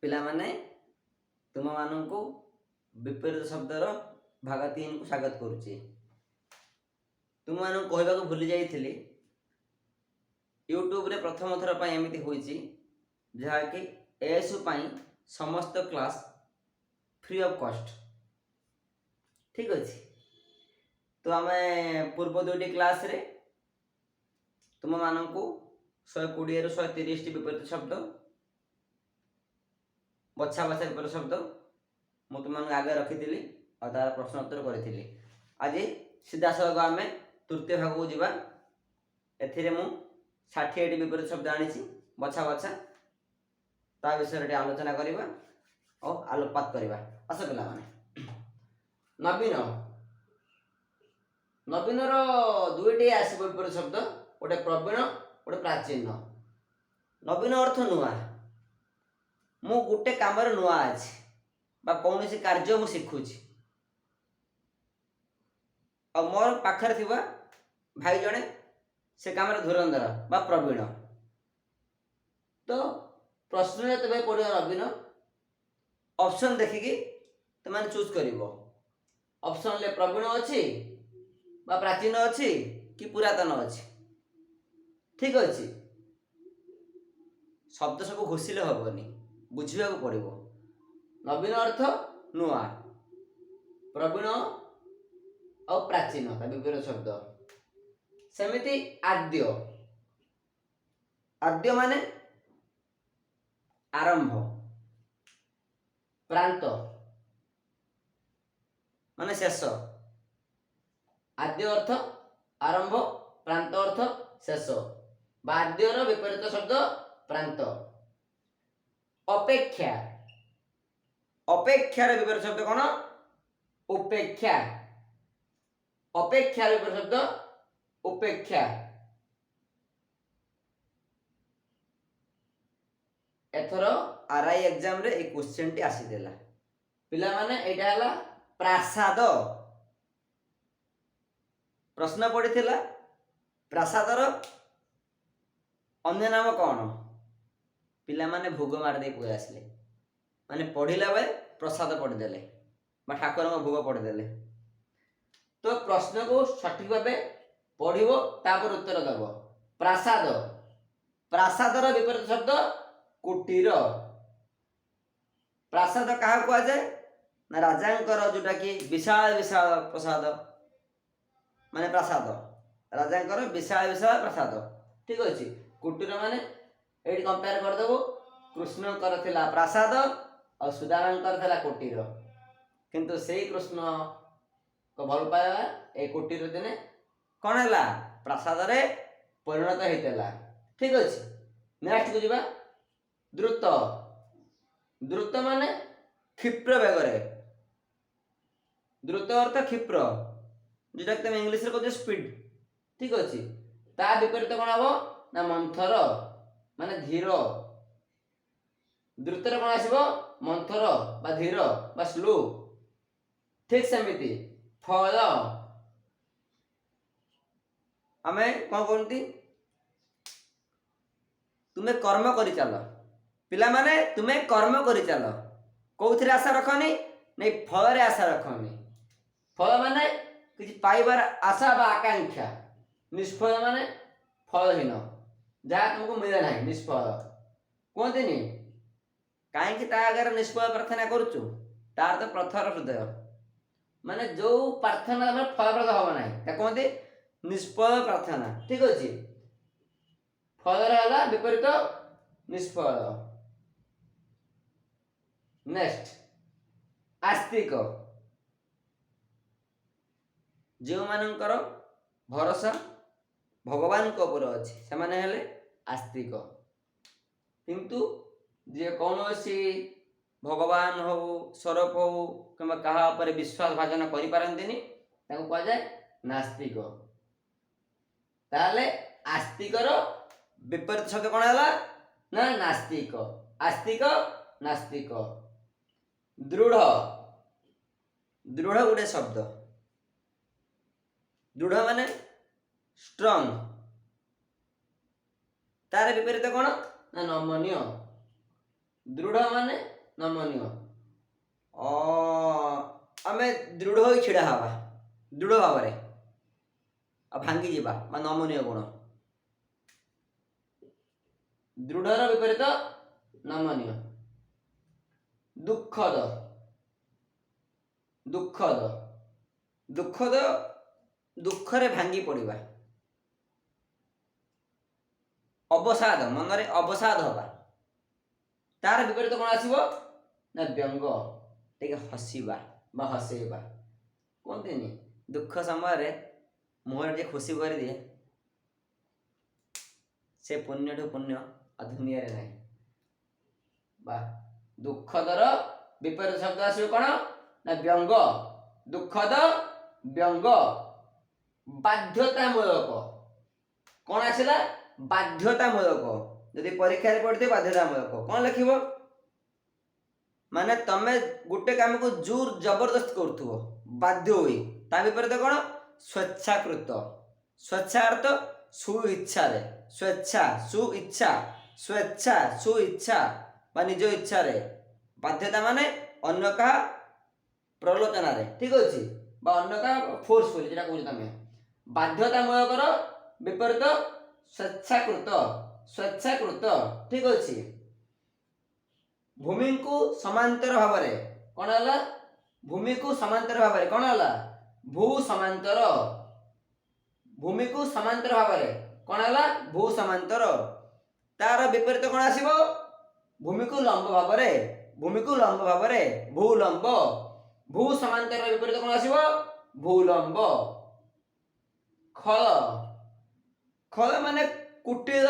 पिला माने तुम मानू विपरीत शब्दर भाग 3 को स्वागत करुच्ची। तुम मान कहवा भूली जाइए यूट्यूब रे प्रथम थर पर एमती होइची जहाँकि एएसयू पाई समस्त क्लास फ्री ऑफ कॉस्ट। ठीक अच्छे तो आम पूर्व दुईटी क्लास रे तुम मानू 120 रु 130 विपरीत शब्द बछा बछा विपरीत शब्द मुझे तुम आगे रखी और तार प्रश्न उत्तर करी। आज सीधा सड़क आम तृतीय भाग को जीवा। एथिरे मु 60 विपरीत शब्द आनी बछा बछा ता विषय आलोचना करवा और आलोकपात करवा। आस पिला माने नवीन नवीन दुईटी आस विपरीत शब्द गोटे प्रवीण गोटे प्राचीन। नवीन अर्थ नुआ मु गोटे काम नुआ अच्छी बा कौन सी कार्य मु शिखुची और मोर पाखर थिबा भाई जड़े से काम धुरंधर बा प्रवीण। तो प्रश्न तब पड़ो नवीन ऑप्शन देखिकी तुम चूज कर ऑप्शन ले प्रवीण अच्छी बा प्राचीन अच्छी कि पुरातन अच्छी। ठीक अच्छे शब्द सब घोषिले हेनी बुझा पड़ो। नवीन अर्थ नुआ प्रवीण और प्राचीन विपरीत शब्द। सेमिति आद्य आद्य माने आरंभ प्रांत माने शेष। आद्य अर्थ आरंभ प्रांत अर्थ शेष। आद्यर विपरीत शब्द प्रांत। अपेक्षा अपेक्षार विपरीत शब्द कौन उपेक्षा। अपेक्षार विपरीत शब्द उपेक्षा। एथर आरआई एग्जाम रे एक क्वेश्चन टी आसीदेला पिला माने एटा हला प्रासाद। प्रश्न पड़ीथिला प्रासादर अन्य नाम कौन पिला माने भोग मार दे पळि आसले माने पढ़िला बेले प्रसाद पढ़ीदेले बा ठाकुर भोग पढ़ीदेले। तो प्रश्न को सठिक भाव पढ़ो तापर उत्तर दब। प्रासाद प्रासादर विपरीत शब्द कुटीर। प्रासाद क्या कहुए ना राजांकर जोटा कि विशाल विशाल प्रसाद माने प्रासाद राजांकर विशाल विशाल प्रसाद। ठीक अच्छे कुटीर माने ये कंपेयर करदेबू कृष्णकर थिला प्रासाद और सुदामांकर थिला कुटीर किंतु से कृष्ण को भल पाया ए कुटीर दिने कौन है प्रासाद रे परिणत होता। ठीक अच्छे नेक्स्ट को जीवा द्रुत। द्रुत माने क्षिप्र बेगरे। द्रुत अर्थ क्षिप्र जोटा तुम इंग्लिश रे स्पीड। ठीक अच्छे ता विपरीत कौन हम ना मंथर माने धीर। द्रुत कौन आसब मंथर बा धीर बा स्लो। ठीक सेमिति फल आमे कौन कहती तुम्हें कर्म करी चल पिला माने तुम्हें कर्म करी चल कौन आशा रखनी नहीं फल रे आशा रखनी। फल माने किसी पाइबार आशा बा आकांक्षा। निष्फल माने फलहीन जहाँ तुमको मिले ना निष्फल कहते कहीं आगे निष्फल प्रार्थना करुचु तार तो प्रथर हृदय माने जो प्रार्थना फलप्रद हम ना कहते निष्फल प्रार्थना। ठीक अच्छे फल विपरीत निष्फल। नेक्स्ट आस्तिक जो मानकर भरोसा भगवान को ऊपर अच्छे से माने हेले आस्तिक। किंतु जे कौन सी भगवान हो स्वरूप हो कि क्या विश्वास भाजन करें कह जाए नास्तिक। ताले आस्तिकर विपरीत शब्द कौन है ना नास्तिक। आस्तिक नास्तिक। दृढ़ दृढ़ गोटे शब्द। दृढ़ माने स्ट्रंग तार विपरीत कौन ना नमनीय। दृढ़ माने नमनीय आमे दृढ़ हो छिड़ा हवा दृढ़ भाव भांगी जीवा नमनीय गुण दृढ़ विपरीत नमनीय दुखद दुखद दुखद दुखरे भांगी पड़िबा अवसाद मनरे अवसाद हवा तार विपरीत कौन आसीबो ना व्यंग टिके हसीबा बा हसेबा कहते दुख समय मुहर जे खुशी कर दिए से पुण्य ठू पुण्य दुनिया रे नहीं बा दुखदर विपरीत शब्द आसीबो कौन ना व्यंग दुखद व्यंग बाध्यतामूलक कौन आसला बाध्यतामूलक यदि परीक्षा पढ़ते बाध्यतामूलक कौन लिखिबो माने तमे गोटे काम को जोर जबरदस्त करूथुओ बाध्य होई ता विपरीत कौन स्वेच्छाकृत स्वेच्छा अर्थ सुइच्छा रे स्वेच्छा सुइच्छा स्वेच्छा सुइच्छा बा निज इच्छा रे बाध्यता माने अन्य का प्रलोचना रे ठीक अछि बा अन्य का फोर्सफुल जेटा कहू तमे बाध्यतामूलकर विपरीत स्वेच्छाकृत स्वेच्छाकृत ठीक अछि भूमि को समांतर भाव कौन है भूमि को समांतर भाव कौन है भू समांतर भूमि को समांतर भाव कौन है भू समांतर तार विपरीत कौन आसीबो भूमि को लंब भाव भूमि को लंब भाव भू लंब भू समांतर विपरीत कौन आसीबो भू लंब खल खल माने कुटिल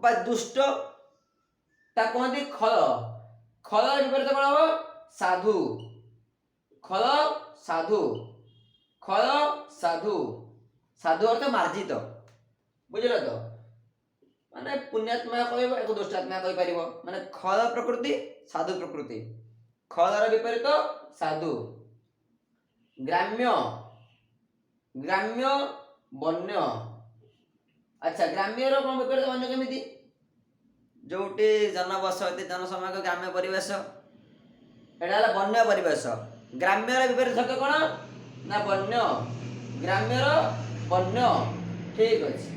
बा दुष्ट ता कहते खल खल विपरीत कौन हम साधु खल साधु खल साधु साधु अर्थ मार्जित बुझल तो माने पुण्यात्मा कहबो एक दुष्टात्मा कहि परिबो माने खल प्रकृति साधु प्रकृति खलर विपरीत साधु ग्राम्य ग्राम्य वन्य अच्छा ग्राम्य रो कोन विपरीत वन्य केमिति जोटी जनबसति जनसमागम ग्राम्य परिवेश एटा वन्य परिवेश ग्राम्यर विपरीत शब्द कौन ना वन्य ग्राम्यर वन्य ठीक अच्छे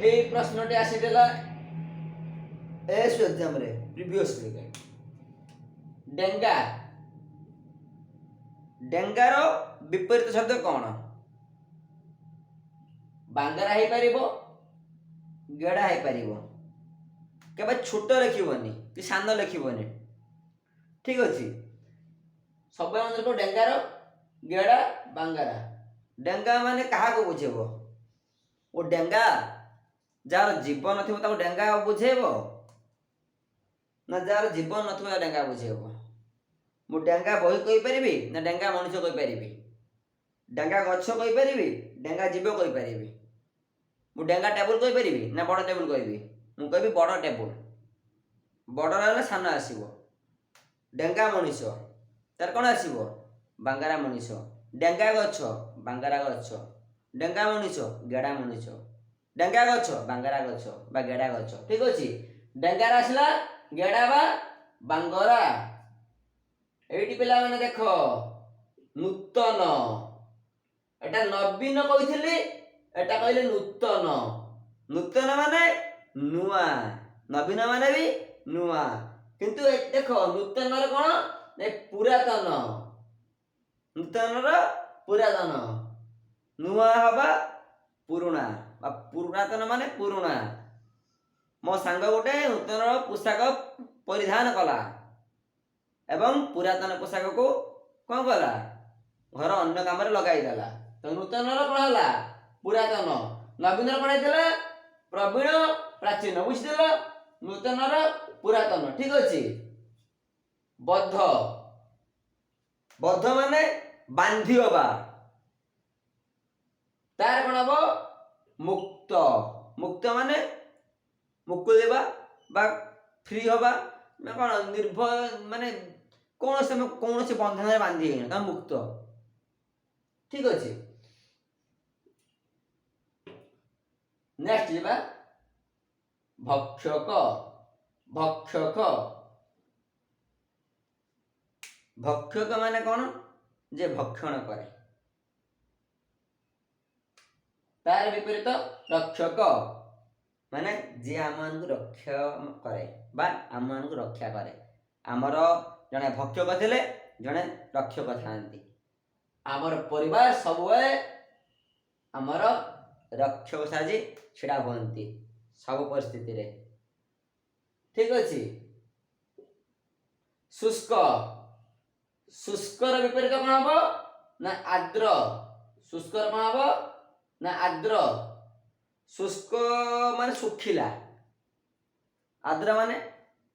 ये प्रश्न आसीला एग्जाम रे प्रीवियस डेंगा डेंगार विपरीत शब्द कौन बांगरा है पारिबो गेड़ा है पारिबो केबे छोट लिखिबनी कि सान लिखिबनी ठीक अछि सब मंत्र को डेंगार गेड़ा बांगरा डेंगा माने कहा को बुझेबो ओ डेंगा जार जीवन नथिबो ता डेंगा बुझेबो ना जार जीवन नथिबो ता डेंगा बुझेबो मु डेंगा बही कहि परिबी ना डेंगा मनुष्य कहि परिबी डेंगा गछ कहि परिबी डेंगा जीव कहि परिबी मु डेंगा टेबल कहि परिबी ना बड़ टेबल कहबी मु कहबी बड़ टेबल बड़ रहले सान आसीबो डेंगा मनुष्य तार कोन आसीबो बांगारा मनुष्य डेंगा गछ बांगारा गछ डेंगा मनुष्य गेड़ा मनुष्य डेंगा गछ बांगारा गछ बा गेड़ा गछ ठीक अछि डेंगार आसला गेड़ा बा बांगरा एटी पिला माने देखो नूतन एटा नवीन कहिथिली एटा कहले नूतन नूतन माने नुआ नवीन माने भी नुआ किंतु देखो नूतन रे कोन ने पुरातन नूतन रे पुरातन नुआ हबा पुरुणा बा पुरातन माने पुरुणा मो सांग गोटे नूतन पोशाक परिधान कला एवं पुरातन पोशाक को कौन कला घर अन्य काम रे लगाई देला तो नूतन रो कोन हला पुरातन नवीन रो कोन हेतला प्रवीण प्राचीन बुझिदेल नूतन रो पुरातन ठीक अछि बद्ध बद्ध माने बांधी हबा तार कोन हबो मुक्त मुक्त माने मुक्ति देबा बा फ्री हबा ना कोन निर्भय माने कौन से बंधन रे बांधी ता मुक्त ठीक अछि नेक्स्ट जीवा भक्षक भक्षक ଭକ୍ଷକ ମାନେ କ'ଣ? ଯେ ଭକ୍ଷଣ କରେ। ତାର ବିପରୀତ ରକ୍ଷକ ମାନେ ଯିଏ ଆମମାନଙ୍କୁ ରକ୍ଷା କରେ ବା ଆମମାନଙ୍କୁ ରକ୍ଷା କରେ। ଆମର ଜଣେ ଭକ୍ଷକ ଥିଲେ, ଜଣେ ରକ୍ଷକ ଥାଆନ୍ତି। ଆମର ପରିବାର ସବୁବେଳେ ଆମର ରକ୍ଷକ ସାଜି ଛିଡ଼ା ହୁଅନ୍ତି ସବୁ ପରିସ୍ଥିତିରେ। ଠିକ ଅଛି। ଶୁଷ୍କ, ଶୁଷ୍କର ବିପରୀତ କ'ଣ ହବ? ନା ଆର୍ଦ୍ର। ଶୁଷ୍କର କ'ଣ ହବ? ନା ଆର୍ଦ୍ର। ଶୁଷ୍କ ମାନେ ଶୁଖିଲା, ଆର୍ଦ୍ର ମାନେ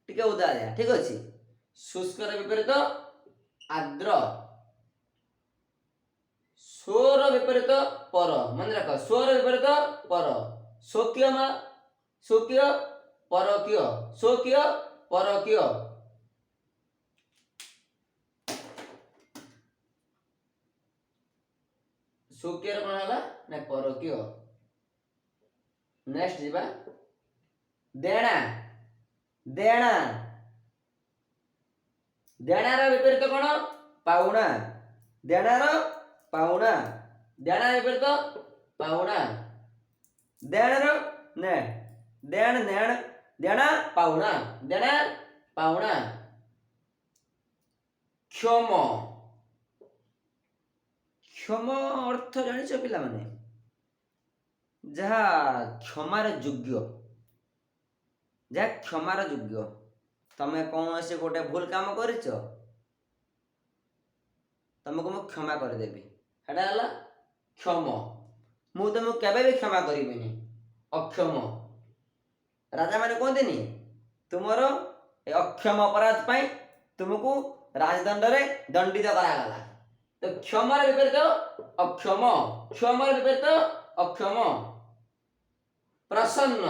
ଟିକେ ଉଦାଳିଆ। ଠିକ ଅଛି। ଶୁଷ୍କର ବିପରୀତ ଆର୍ଦ୍ର। ସ୍ୱର ବିପରୀତ ପର, ମନେ ରଖ। ସ୍ୱର ବିପରୀତ ପର। ସ୍ୱକୀୟ ସ୍ୱକୀୟ ପରକୀୟ, ସ୍ୱକୀୟ ପରକୀୟ। ସ୍ୱକୀୟର କ'ଣ ହେଲା? ନା ପରକୀୟ। ନେକ୍ସଟ ଯିବା ଦେଣା। ଦେଣା, ଦେଣାର ବିପରୀତ କ'ଣ? ପାଉଣା। ଦେଣାର ପାଉଣା। ଦେଣା ବିପରୀତ ପାଉଣା। ଦେଣର ନେ, ଦେଣ ନେଣ, ଦେଣା ପାଉଣା, ଦେଣା ପାଉଣା। କ୍ଷମ, କ୍ଷମ ଅର୍ଥ ଜାଣିଛ ପିଲାମାନେ? ଯାହା କ୍ଷମାର ଯୋଗ୍ୟ, ଯାହା କ୍ଷମାର ଯୋଗ୍ୟ। ତମେ କୌଣସି ଗୋଟେ ଭୁଲ କାମ କରିଛ, ତମକୁ ମୁଁ କ୍ଷମା କରିଦେବି, ସେଟା ହେଲା କ୍ଷମ। ମୁଁ ତମକୁ କେବେ ବି କ୍ଷମା କରିବିନି, ଅକ୍ଷମ। ରାଜାମାନେ କୁହନ୍ତିନି ତୁମର ଏ ଅକ୍ଷମ ଅପରାଧ ପାଇଁ ତୁମକୁ ରାଜଦଣ୍ଡରେ ଦଣ୍ଡିତ କରାଗଲା। ତ କ୍ଷମାର ବିପରୀତ ଅକ୍ଷମ, କ୍ଷମାର ବିପରୀତ ଅକ୍ଷମ। ପ୍ରସନ୍ନ,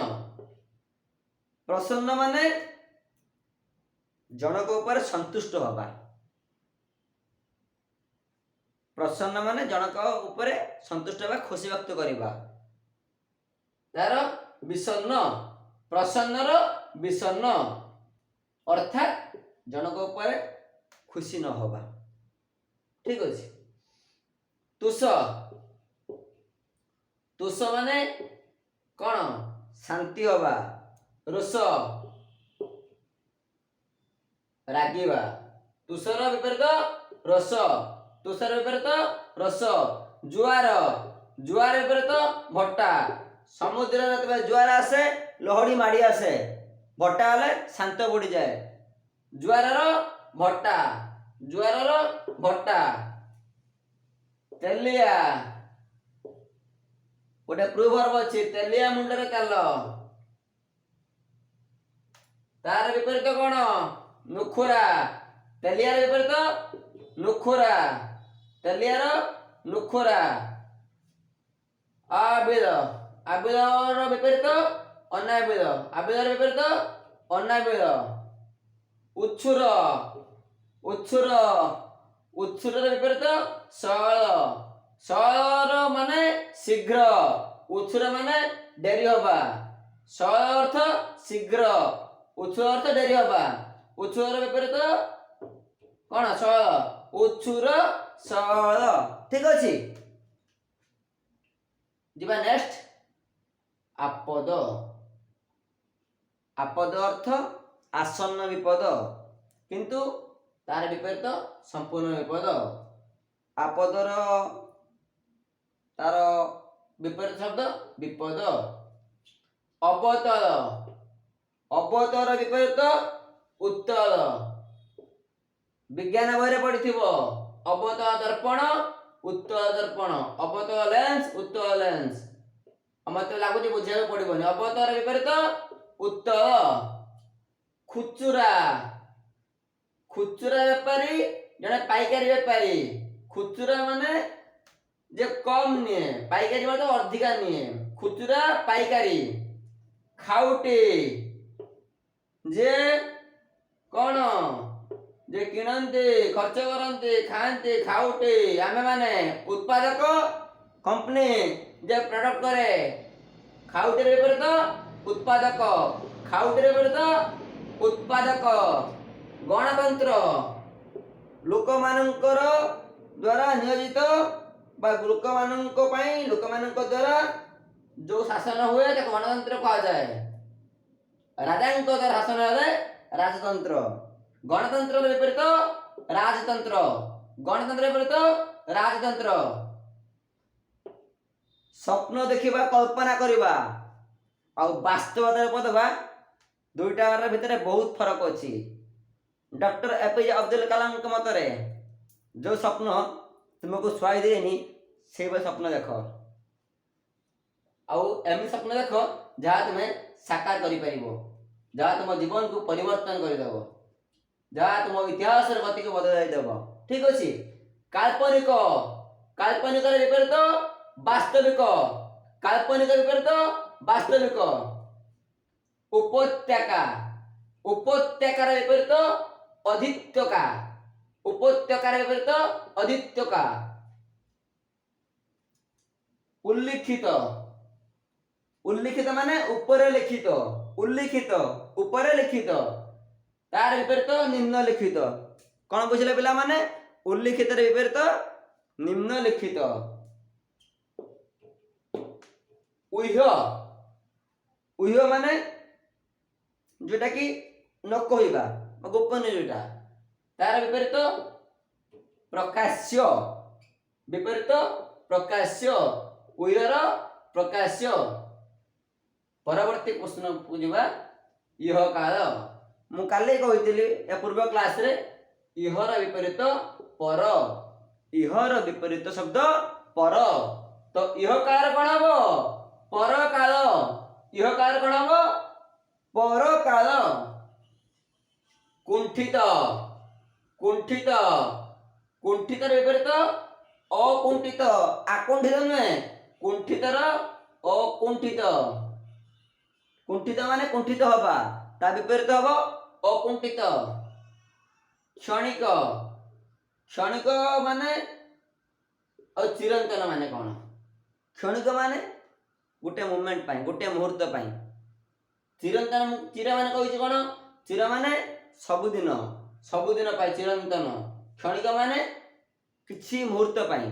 ପ୍ରସନ୍ନ ମାନେ ଜଣକ ଉପରେ ସନ୍ତୁଷ୍ଟ ହବା। ପ୍ରସନ୍ନ ମାନେ ଜଣକ ଉପରେ ସନ୍ତୁଷ୍ଟ ହେବା, ଖୁସି ବ୍ୟକ୍ତ କରିବା। ତାର ବିଷନ୍ନ, ପ୍ରସନ୍ନର ବିଷନ୍ନ ଅର୍ଥାତ୍ ଜଣକ ଉପରେ ଖୁସି ନ ହବା। ଠିକ ଅଛି। ତୁଷ, ତୁଷ ମାନେ କ'ଣ? ଶାନ୍ତି ହବା। ରୋଷ, ରାଗିବା। ତୁଷର ବିପରୀତ ରୋଷ, ତୁଷର ବିପରୀତ ରୋଷ। ଜୁଆର, ଜୁଆର ବିପରୀତ ଭଟ୍ଟା। ସମୁଦ୍ରରେ ଯେତେବେଳେ ଜୁଆର ଆସେ ଲହଡ଼ି ମାଡ଼ି ଆସେ, ଭଟ୍ଟା ହେଲେ ଶାନ୍ତ ବୁଡ଼ିଯାଏ। ଜୁଆରର ଭଟ୍ଟା, ଜୁଆରର ଭଟ୍ଟା। ତେଲିଆ, ଗୋଟେ ପ୍ରୁଭର୍ବ ଅଛି, ତେଲିଆ ମୁଣ୍ଡରେ ତେଲ। ତାର ବିପରୀତ କ'ଣ? ନୁଖୁରା। ତେଲିଆର ବିପରୀତ ନୁଖୁରା, ତେଲିଆର ନୁଖୁରା। ଆବିଦ, ଆବିଦର ବିପରୀତ ଅନାବିଦ, ଆବିଦର ବିପରୀତ ଅନାବିଦ। ଉଛୁର, ଉଛୁର, ଉଛୁରର ବିପରୀତ ସଅଳ। ସଅଳର ମାନେ ଶୀଘ୍ର, ଉଛୁର ମାନେ ଡେରି ହବା। ସଅଳ ଅର୍ଥ ଶୀଘ୍ର, ଉଛୁର ଅର୍ଥ ଡେରି ହବା। ଉଛୁରର ବିପରୀତ କ'ଣ? ସଅଳ। ଉଛୁର, ସଅଳ। ଠିକ ଅଛି। ଯିବା ନେକ୍ସଟ ଆପଦ। ଆପଦ ଅର୍ଥ ଆସନ୍ନ ବିପଦ, କିନ୍ତୁ ତାର ବିପରୀତ ସମ୍ପୂର୍ଣ୍ଣ ବିପଦ। ଆପଦର ତାର ବିପରୀତ ଶବ୍ଦ ବିପଦ। ଅବତଳ, ଅବତର ବିପରୀତ ଉତ୍ତଳ। ବିଜ୍ଞାନ ବହିରେ ପଢିଥିବ, ଅବତଳ ଦର୍ପଣ, ଉତ୍ତଳ ଦର୍ପଣ। ଅବତଳ ଲେନ୍ସ, ଉତ୍ତଳ ଲେନ୍ସ। ମତେ ଲାଗୁଛି ବୁଝିବାକୁ ପଡିବନି। ଅବତଳ ବିପରୀତ ଉତ୍ତଳ। ଖୁଚୁରା, ଖୁଚୁରା ବେପାରୀ ଜଣେ ପାଇକାରୀ ବେପାରୀ। ଖୁଚୁରା ମାନେ ଯେ କମ୍ ନିଏ, ପାଇକାରୀ ମାନେ ଅଧିକା ନିଏ। ଖୁଚୁରା ପାଇକାରୀ। ଖାଉଟି, ଯେ କ'ଣ? ଯେ କିଣନ୍ତି, ଖର୍ଚ୍ଚ କରନ୍ତି, ଖାଆନ୍ତି, ଖାଉଟି। ଆମେ ମାନେ ଉତ୍ପାଦକ କମ୍ପାନୀ ଯେ ପ୍ରଡକ୍ଟ କରେ। ଖାଉଟିର ବିପରୀତ ଉତ୍ପାଦକ, ଖାଉଟିର ବିପରୀତ ଉତ୍ପାଦକ। ଗଣତନ୍ତ୍ର, ଲୋକମାନଙ୍କର ଦ୍ୱାରା ନିୟୋଜିତ ବା ଲୋକମାନଙ୍କ ଦ୍ୱାରା ଯୋଉ ଶାସନ ହୁଏ ତାକୁ ଗଣତନ୍ତ୍ର କୁହାଯାଏ। ରାଜାଙ୍କ ଦ୍ୱାରା ଶାସନ ହେଲେ ରାଜତନ୍ତ୍ର। ଗଣତନ୍ତ୍ରର ବିପରୀତ ରାଜତନ୍ତ୍ର। ଗଣତନ୍ତ୍ର ବିପରୀତ ରାଜତନ୍ତ୍ର। ସ୍ୱପ୍ନ ଦେଖିବା, କଳ୍ପନା କରିବା ଆଉ ବାସ୍ତବତାରେ ପଦବା ଦୁଇଟା ଭିତରେ ବହୁତ ଫରକ ଅଛି। ଡକ୍ଟର ଏପିଜେ ଅବଦୁଲ କଲାମଙ୍କ ମତରେ ଯୋଉ ସ୍ୱପ୍ନ ତୁମକୁ ଶୁଆଇ ଦିଏନି ସେଇଭଳି ସ୍ୱପ୍ନ ଦେଖ, ଆଉ ଏମିତି ସ୍ୱପ୍ନ ଦେଖ ଯାହା ତୁମେ ସାକାର କରିପାରିବ, ଯାହା ତୁମ ଜୀବନକୁ ପରିବର୍ତ୍ତନ କରିଦେବ, ଯାହା ତୁମ ଇତିହାସର ଗତିକୁ ବଦଳାଇ ଦେବ। ଠିକ ଅଛି। କାଳ୍ପନିକ, କାଳ୍ପନିକର ବିପରୀତ ବାସ୍ତବିକ। କାଳ୍ପନିକ ବିପରୀତ ବାସ୍ତବିକ। ଉପତ୍ୟକା, ଉପତ୍ୟକାର ବିପରୀତ ଅଧିତ୍ୟକା। ଉପତ୍ୟକାର ବିପରୀତ ଅଧିତ୍ୟକା। ଉଲ୍ଲିଖିତ, ଉଲ୍ଲିଖିତ ମାନେ ଉପରେ ଲିଖିତ। ଉଲ୍ଲିଖିତ ଉପରେ ଲିଖିତ, ତାର ବିପରୀତ ନିମ୍ନଲିଖିତ। କଣ ବୁଝିଲେ ପିଲାମାନେ? ଉଲ୍ଲିଖିତର ବିପରୀତ ନିମ୍ନଲିଖିତ। ଉହ୍ୟ, ଉହ୍ୟ ମାନେ ଯୋଉଟା କି ନ କହିବା ଗୋପନୀୟ ଯୋଉଟା, ତାର ବିପରୀତ ପ୍ରକାଶ୍ୟ। ବିପରୀତ ପ୍ରକାଶ୍ୟ। ଉହ୍ୟର ପ୍ରକାଶ୍ୟ। ପରବର୍ତ୍ତୀ ପ୍ରଶ୍ନକୁ ଯିବା। ଇହ କାଳ। ମୁଁ କାଲି କହିଥିଲି ଏ ପୂର୍ବ କ୍ଲାସରେ ଇହର ବିପରୀତ ପର। ଇହର ବିପରୀତ ଶବ୍ଦ ପର। ତ ଇହ କାଳ କଣ ହବ? ପରକାଳ। ଇହ କାଳ କଣ ହବ? ପରକାଳ। କୁଣ୍ଠିତ, କୁଣ୍ଠିତ। କୁଣ୍ଠିତର ବିପରୀତ ଅକୁଣ୍ଠିତ। ଆକୁଣ୍ଠିତ ନୁହେଁ, କୁଣ୍ଠିତର ଅକୁଣ୍ଠିତ। କୁଣ୍ଠିତ ମାନେ କୁଣ୍ଠିତ ହବା, ତା ବିପରୀତ ହବ ଅକୁଣ୍ଠିତ। କ୍ଷଣିକ, କ୍ଷଣିକ ମାନେ ଆଉ ଚିରନ୍ତନ ମାନେ କଣ? କ୍ଷଣିକ ମାନେ ଗୋଟେ ମୁମେଣ୍ଟ ପାଇଁ, ଗୋଟେ ମୁହୂର୍ତ୍ତ ପାଇଁ। ଚିରନ୍ତନ, ଚିର ମାନେ କହୁଛି କଣ? ଚିର ମାନେ ସବୁଦିନ, ସବୁଦିନ ପାଇଁ ଚିରନ୍ତନ। କ୍ଷଣିକ ମାନେ କିଛି ମୁହୂର୍ତ୍ତ ପାଇଁ।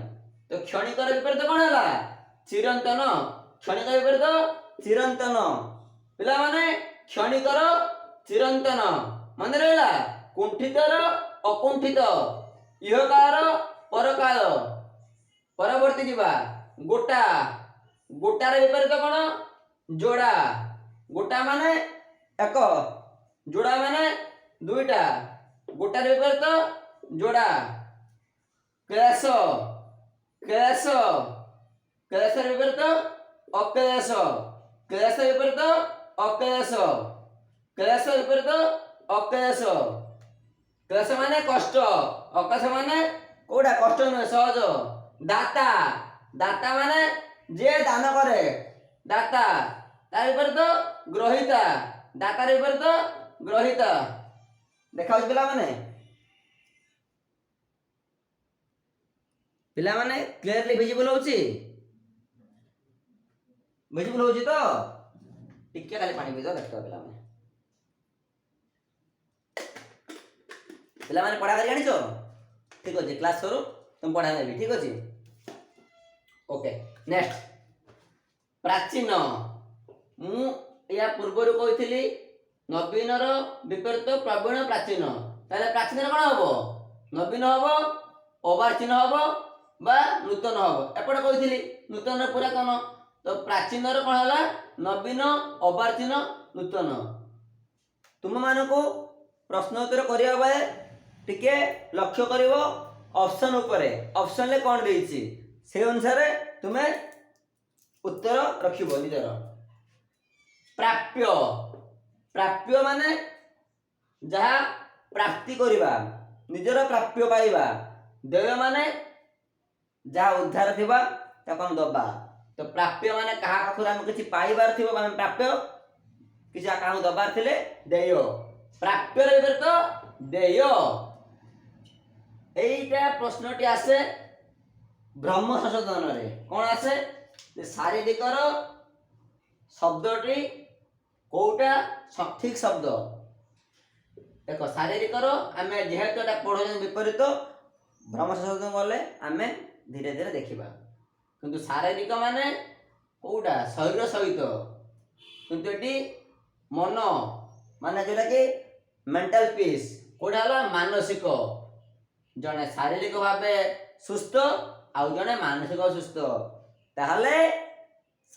ତ କ୍ଷଣିକର ବିପରୀତ କଣ ହେଲା? ଚିରନ୍ତନ। କ୍ଷଣିକ ବିପରୀତ ଚିରନ୍ତନ। ପିଲାମାନେ କ୍ଷଣିକର ଚିରନ୍ତନ ମନେ ରହିଲା। କୁଣ୍ଠିତର ଅକୁଣ୍ଠିତ, ଇହକାଳର ପରକାଳ। ପରବର୍ତ୍ତୀ ଯିବା। ଗୋଟା। ଗୋଟାର ବିପରୀତ କଣ? ଯୋଡ଼ା। ଗୋଟା ମାନେ ଏକ, ଯୋଡ଼ା ମାନେ ଦୁଇଟା। ଗୋଟାର ବିପରୀତ ଯୋଡ଼ା। କ୍ଲେଶ, କ୍ଲେଶ। କ୍ଲେଶର ବିପରୀତ ଅକ୍ଲେଶ। କ୍ଲେଶ ବିପରୀତ ଅକ୍ଲେଶ। କ୍ଲେଶ ବିପରୀତ ଅକ୍ଲେଶ। କ୍ଲେଶ ମାନେ କଷ୍ଟ, ଅକ୍ଲେଶ ମାନେ କୋଉଟା କଷ୍ଟ ନୁହେଁ, ସହଜ। ଦାତା, ଦାତା ମାନେ ଯିଏ ଦାନ କରେ, ଦାତା। ତାର ବିପରୀତ ଗ୍ରହିତା। ଦାତାର ବିପରୀତ ଗ୍ରହିତା। ଦେଖାଉଛି ପିଲାମାନେ? ପିଲାମାନେ କ୍ଲିୟରଲି ଭିଜିବଲ ହଉଛି? ଭିଜିବଲ ହଉଛି ତ? ଟିକେ ଖାଲି ପାଣି ପିଇଦो, ଦେଖିବ ପିଲାମାନେ। ପିଲାମାନେ ପଢା କରି ଜାଣିଛ? ଠିକ ଅଛି, କ୍ଲାସ ସରୁ ତୁମ ପଢା ନେବି। ଠିକ ଅଛି, ଓକେ। ନେକ୍ସଟ, ପ୍ରାଚୀନ। ମୁଁ ଏହା ପୂର୍ବରୁ କହିଥିଲି ନବୀନର ବିପରୀତ ପ୍ରବୀଣ, ପ୍ରାଚୀନ। ତାହେଲେ ପ୍ରାଚୀନର କଣ ହବ? ନବୀନ ହବ, ଅବାର୍ଚିନ ହବ ବା ନୂତନ ହବ। ଏପଟେ କହିଥିଲି ନୂତନ ପୁରାତନ। ତ ପ୍ରାଚୀନର କଣ ହେଲା? ନବୀନ, ଅବାର୍ଚିନ, ନୂତନ। ତୁମମାନଙ୍କୁ ପ୍ରଶ୍ନ ଉତ୍ତର କରିବା ବେଳେ ଟିକେ ଲକ୍ଷ୍ୟ କରିବ ଅପସନ ଉପରେ। ଅପସନରେ କଣ ଦେଇଛି সেই ଅନୁସାରେ ତୁମେ ଉତ୍ତର ରଖିବ ନିଜର। ପ୍ରାପ୍ୟ। ପ୍ରାପ୍ୟ ମାନେ ଯାହା ପ୍ରାପ୍ତି କରିବା, ନିଜର ପ୍ରାପ୍ୟ ପାଇବା। ଦେୟ ମାନେ ଯାହା ଉଦ୍ଧାର ଥିବା ତାକୁ ଆମେ ଦବା। ତ ପ୍ରାପ୍ୟ ମାନେ କାହା ପାଖରୁ ଆମେ କିଛି ପାଇବାର ଥିବ ମାନେ ପ୍ରାପ୍ୟ, କିଛି କାହାକୁ ଦବାର ଥିଲେ ଦେୟ। ପ୍ରାପ୍ୟର ବିପରୀତ ଦେୟ। এইটা প্রশ্নটি আসে ব্রহ্ম সংশোধନରେ। কোন আসে? যে শারীরিকর শব্দটি কোটা সঠিক শব্দ। देख शारीरिक आम जेहेतु पढ़ो विपरीत भ्रम संशोधन गले आम धीरे धीरे देखा किंतु शारीरिक माने कौटा शरीर सहित किंतु ये मन माने जोटा कि मेंटल पीस कौटा है मानसिक जड़े शारीरिक भाव सुस्थ आउ जड़े मानसिक सुस्थ ताहले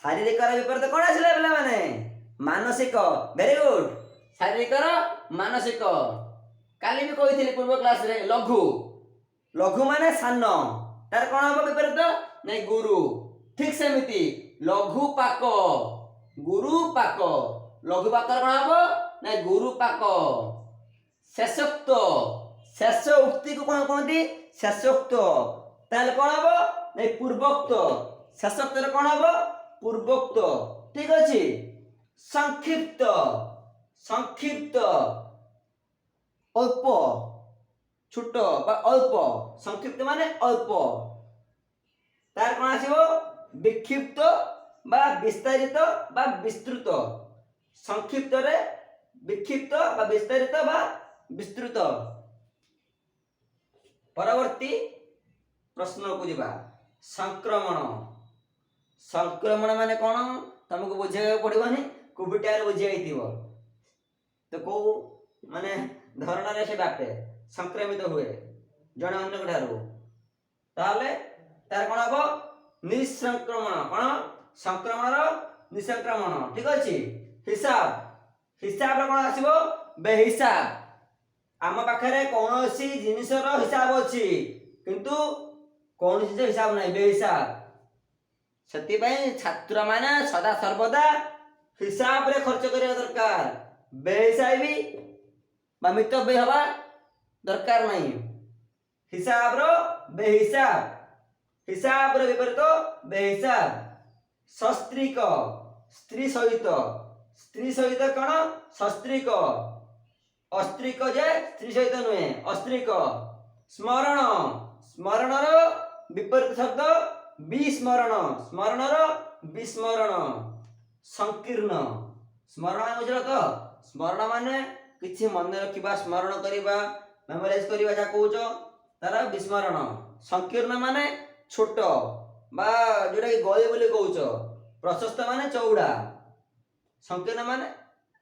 शारीरिक विपरीत कौन आसला पे मैंने मानसिक वेरी गुड शारीरिक मानसिक काली भी कही पूर्व क्लास रे लघु लघु माने सान तार कौन हम विपरीत नहीं गुरु ठीक सेमती लघु पाक गुरु पाक लघु पाक कौन हम नहीं गुरु पाक शेषोक्त शेष उक्ति को कौन कहती शेषोक्त ताहले कौन हम नहीं पूर्वोक्त शेषोक्त कौन हम पूर्वोक्त ठीक अच्छे संक्षिप्त संक्षिप्त अल्प छोट अल्प संक्षिप्त माने अल्प तार कौन आसीबो विक्षिप्त बा विस्तारित बा विस्तृत संक्षिप्त रे विक्षिप्त बा विस्तारित बा विस्तृत परवर्ती प्रश्न को जीवा संक्रमण संक्रमण माने कौन तुमको बुझे पड़ोनी कोविटार बुझाई तो कौ माने धरण से व्यापे संक्रमित हुए जड़े अन्य ठारू ताहले तार कौन हम निसंक्रमण कौन संक्रमण निसंक्रमण ठीक अच्छे हिसाब हिसाब कौन आसो बेहिसाब आम पाखे कौन सी जिनसर हिसाब अच्छी किंतु कौन सी हिसाब नहीं बेहिसाब से छात्र माने सदा सर्वदा हिसाब रे खर्च करने दरकार बेहिसाबी मितव्य हवा दरकार नहीं हिसाब रो बेहिसाब हिसाब रो विपरीत बेहिसाब सस्त्रीक स्त्री सहित कौन सस्त्रीक अस्त्रीक जे स्त्री सहित नुहे अस्त्रीक स्मरण स्मरण रो विपरीत शब्द विस्मरण स्मरण रो विस्मरण संकीर्ण स्मरण बुझल तो स्मरण माने किछि मन रखिबा स्मरण करिबा मेमोराइज करिबा जा कहूच तार विस्मरण संकीर्ण माने छोट बा जोटा कि गली बोली कहूच प्रशस्त माने चौड़ा संकीर्ण माने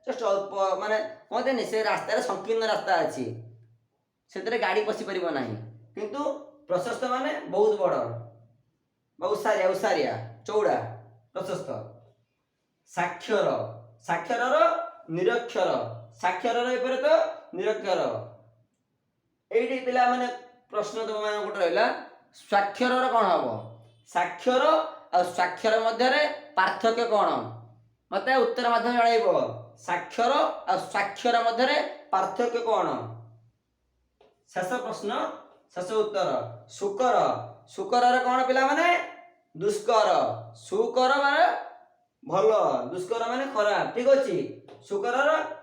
जस्ट अल्प माने कहते नहीं से रास्ता संकीर्ण रास्ता अच्छी से गाड़ी पशि पार ना किंतु प्रशस्त माने बहुत बड़ उसारिया उसारिया चौड़ा प्रशस्त साक्षर साक्षर निरक्षर साक्षर विपरीत निरक्षर ये पिला माने प्रश्न तुम मान गोटे रहा स्वाक्षर कौन हम साक्षर और स्वाक्षर मध्य पार्थक्य कौन मत उत्तर माध्यम जन साक्षर और स्वाक्षर मध्य पार्थक्य कौन शेष प्रश्न शेष उत्तर सुकर सुकर कौन पिला माने दुष्कर सुकर माने भल दुष्कर माने खराब ठीक अच्छे सुकर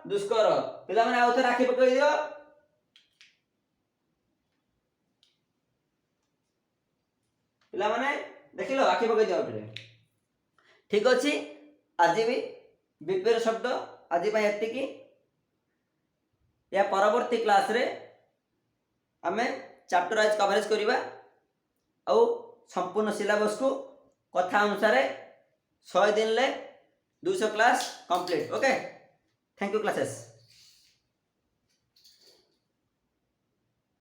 दुष्कर पिला माने आउ थे आखि पकड़ दियो पिला माने देख लो आखि पकड़ दियो ठीक अच्छे आज भी विपरीत शब्द आज एतिकी या परवर्ती क्लास रे आमे चैप्टर वाइज कवरेज करिबा और संपूर्ण सिलेबस को कथा अनुसार 100 दिन ले 200 class complete okay thank you classes.